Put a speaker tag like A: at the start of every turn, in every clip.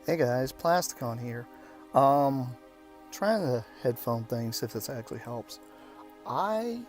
A: Hey guys, Plasticon here. Trying the headphone thing, see if this actually helps. I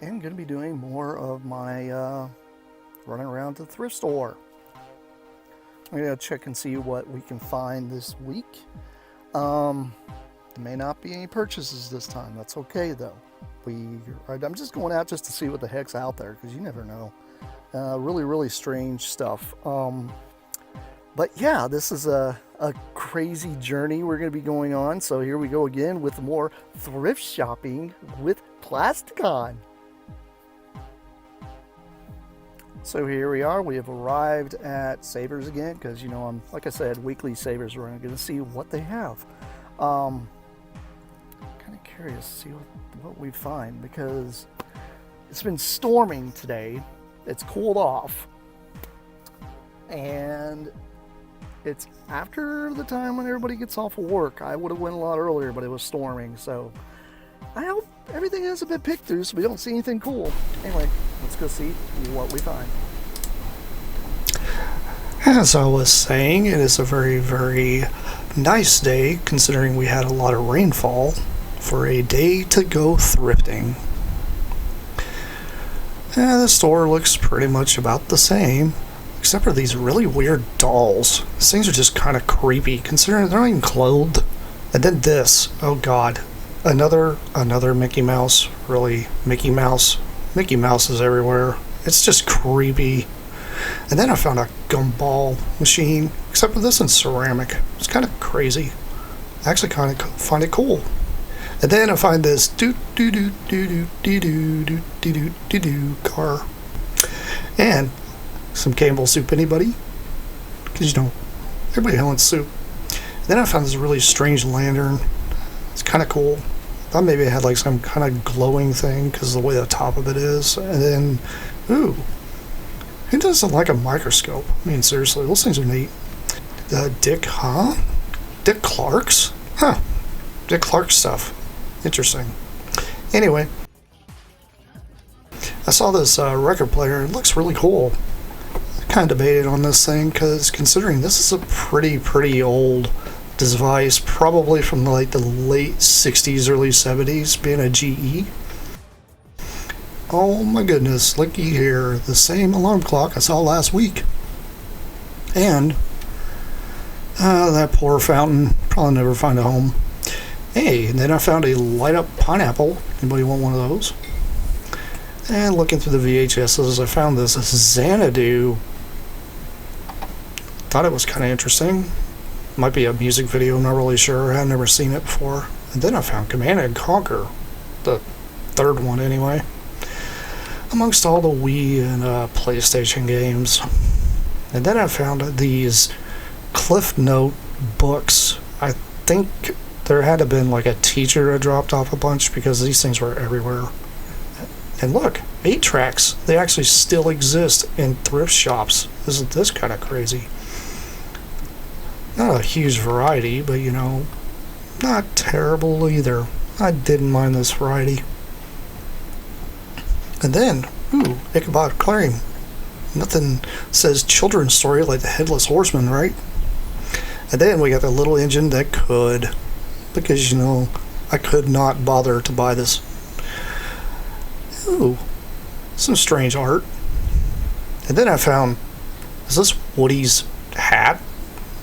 A: am going to be doing more of my running around to the thrift store. I'm going to check and see what we can find this week. There may not be any purchases this time. That's okay though. I'm just going out just to see what the heck's out there because you never know. Really strange stuff. But yeah, this is a crazy journey we're going to be going on. So here we go again with more thrift shopping with Plasticon. So here we are. We have arrived at Savers again because, you know, like I said, weekly Savers. We're going to see what they have. Kind of curious to see what we find because it's been storming today. It's cooled off. And it's after the time when everybody gets off of work. I would have went a lot earlier, but it was storming, so I hope everything hasn't been picked through so we don't see anything cool. Anyway, let's go see what we find.
B: As I was saying, it is a very nice day considering we had a lot of rainfall for a day to go thrifting. The store looks pretty much about the same. Except for these really weird dolls. These things are just kind of creepy, considering they're not even clothed. And then this, oh god, another Mickey Mouse. Really, Mickey Mouse. Mickey Mouse is everywhere. It's just creepy. And then I found a gumball machine, except for this one's ceramic. It's kind of crazy. I actually kind of find it cool. And then I find this car. And some Campbell soup, anybody? Because, you know, everybody wants soup. Then I found this really strange lantern. It's kind of cool. Thought maybe it had like some kind of glowing thing because of the way the top of it is. And then, ooh, who doesn't like a microscope? I mean, seriously, those things are neat. Dick Clark's? Huh. Dick Clark stuff. Interesting. Anyway, I saw this record player. It looks really cool. Kind of debated on this thing because considering this is a pretty old device, probably from like the late 60s, early 70s, being a GE. Oh my goodness, looky here, the same alarm clock I saw last week. And that poor fountain, probably never find a home. Hey, and then I found a light up pineapple. Anybody want one of those? And looking through the VHSs, I found this Xanadu. Thought it was kind of interesting. Might be a music video, I'm not really sure. I've never seen it before. And then I found Command and Conquer, the third one anyway, amongst all the Wii and PlayStation games. And then I found these Cliff Note books. I think there had to have been like a teacher who dropped off a bunch because these things were everywhere. And look, 8-tracks. They actually still exist in thrift shops. Isn't this kind of crazy? Not a huge variety, but you know, not terrible either. I didn't mind this variety. And then, ooh, Ichabod Crane. Nothing says children's story like the Headless Horseman, right? And then we got the little engine that could, because you know, I could not bother to buy this. Ooh, some strange art. And then I found, is this Woody's hat?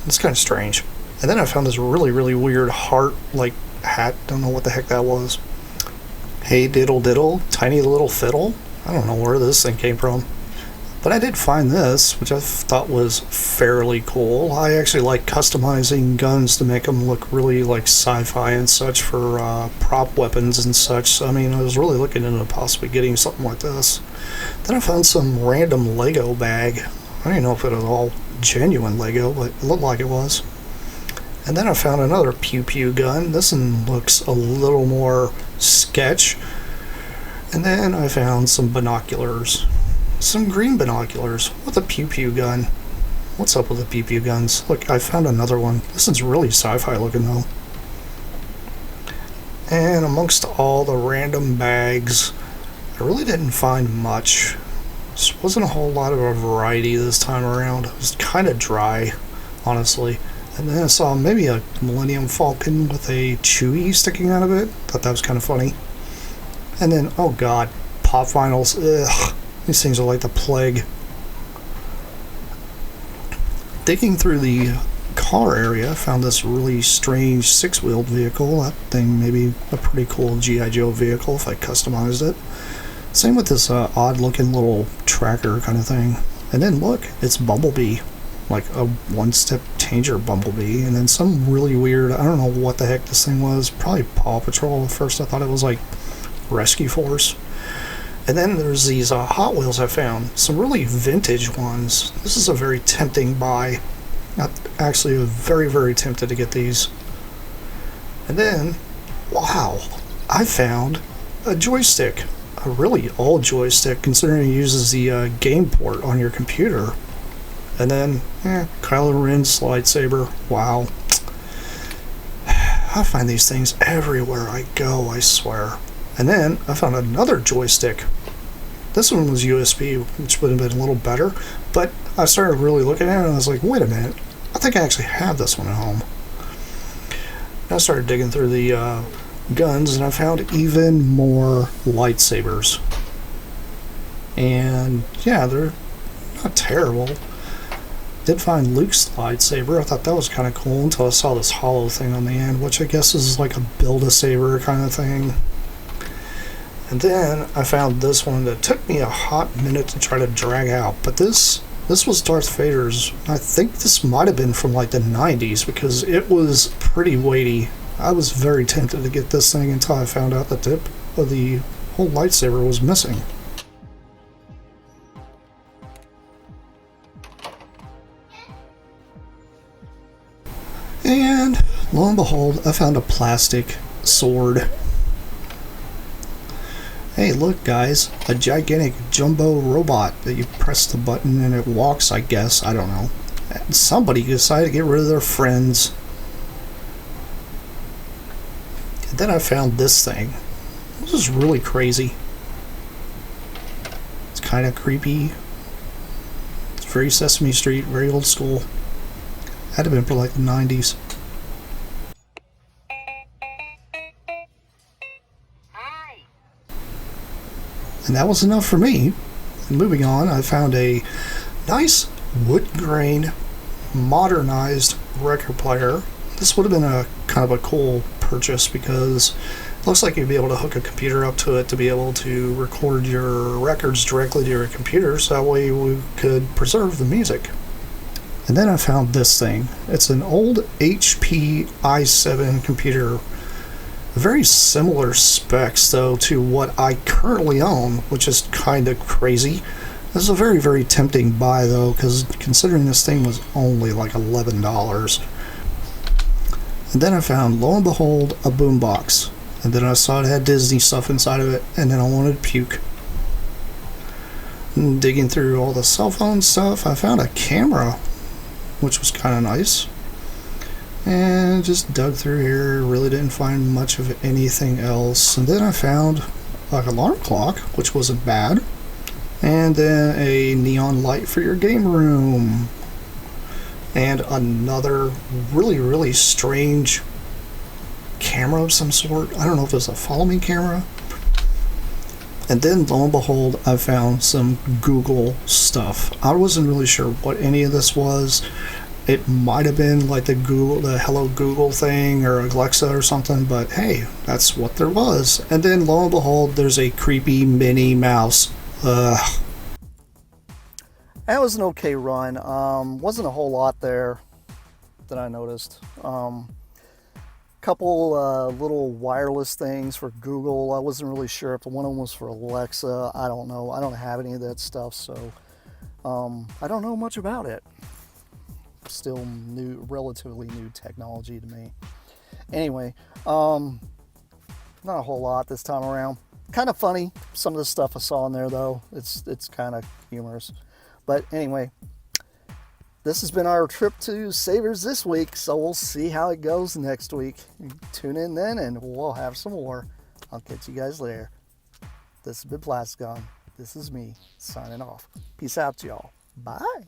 B: It's kind of strange. And then I found this really weird heart-like hat. Don't know what the heck that was. Hey diddle diddle, tiny little fiddle. I don't know where this thing came from. But I did find this, which I thought was fairly cool. I actually like customizing guns to make them look really like sci-fi and such for prop weapons and such. So, I mean, I was really looking into possibly getting something like this. Then I found some random Lego bag. I don't even know if it was all genuine Lego, but it looked like it was. And then I found another pew pew gun. This one looks a little more sketch. And then I found some binoculars. Some green binoculars with a pew pew gun. What's up with the pew pew guns? Look, I found another one. This one's really sci-fi looking though. And amongst all the random bags, I really didn't find much. This wasn't a whole lot of a variety this time around. It was kind of dry, honestly. And then I saw maybe a Millennium Falcon with a Chewie sticking out of it. Thought that was kind of funny. And then, oh god, pop vinyls. Ugh, these things are like the plague. Digging through the car area, I found this really strange 6-wheeled vehicle. That thing may be a pretty cool G.I. Joe vehicle if I customized it. Same with this odd looking little tracker kind of thing. And then look, it's Bumblebee. Like a one-step changer Bumblebee. And then some really weird, I don't know what the heck this thing was. Probably Paw Patrol at first. I thought it was like Rescue Force. And then there's these Hot Wheels I found. Some really vintage ones. This is a very tempting buy. Actually, I was very, very tempted to get these. And then, wow, I found a joystick. A really old joystick, considering it uses the game port on your computer. And then, Kylo Ren's lightsaber. Wow. I find these things everywhere I go, I swear. And then I found another joystick. This one was USB, which would have been a little better. But I started really looking at it and I was like, wait a minute. I think I actually have this one at home. And I started digging through the guns and I found even more lightsabers. And yeah, they're not terrible. Did find Luke's lightsaber. I thought that was kind of cool until I saw this hollow thing on the end, which I guess is like a build-a-saber kind of thing. And then I found this one that took me a hot minute to try to drag out, but this was Darth Vader's. I think this might have been from like the 90s because it was pretty weighty. I was very tempted to get this thing until I found out the tip of the whole lightsaber was missing. And lo and behold, I found a plastic sword. Hey, look guys, a gigantic jumbo robot that you press the button and it walks, I guess. I don't know. Somebody decided to get rid of their friends. And then I found this thing. This is really crazy. It's kind of creepy. It's very Sesame Street, very old school. Had to have been for like the 90s. And that was enough for me. Moving on, I found a nice wood grain modernized record player. This would have been a kind of a cool purchase because it looks like you'd be able to hook a computer up to it to be able to record your records directly to your computer, so that way we could preserve the music. And then I found this thing. It's an old HP i7 computer. Very similar specs, though, to what I currently own, which is kind of crazy. This is a very, very tempting buy, though, because considering this thing was only like $11. And then I found, lo and behold, a boombox. And then I saw it had Disney stuff inside of it, and then I wanted to puke. And digging through all the cell phone stuff, I found a camera, which was kind of nice. And just dug through here, really didn't find much of anything else. And then I found an alarm clock, which wasn't bad. And then a neon light for your game room. And another really, really strange camera of some sort. I don't know if it's a follow me camera. And then, lo and behold, I found some Google stuff. I wasn't really sure what any of this was. It might have been like the Hello Google thing or Alexa or something, but hey, that's what there was. And then, lo and behold, there's a creepy Minnie Mouse. Ugh.
A: That was an okay run. Wasn't a whole lot there that I noticed. Couple little wireless things for Google. I wasn't really sure if one of them was for Alexa. I don't know. I don't have any of that stuff, so I don't know much about it. Still new, relatively new technology to me. Anyway, not a whole lot this time around. Kind of funny, some of the stuff I saw in there, though. It's kind of humorous. But anyway, this has been our trip to Savers this week, so we'll see how it goes next week. Tune in then, and we'll have some more. I'll catch you guys later. This has been Plasticon. This is me, signing off. Peace out, y'all. Bye.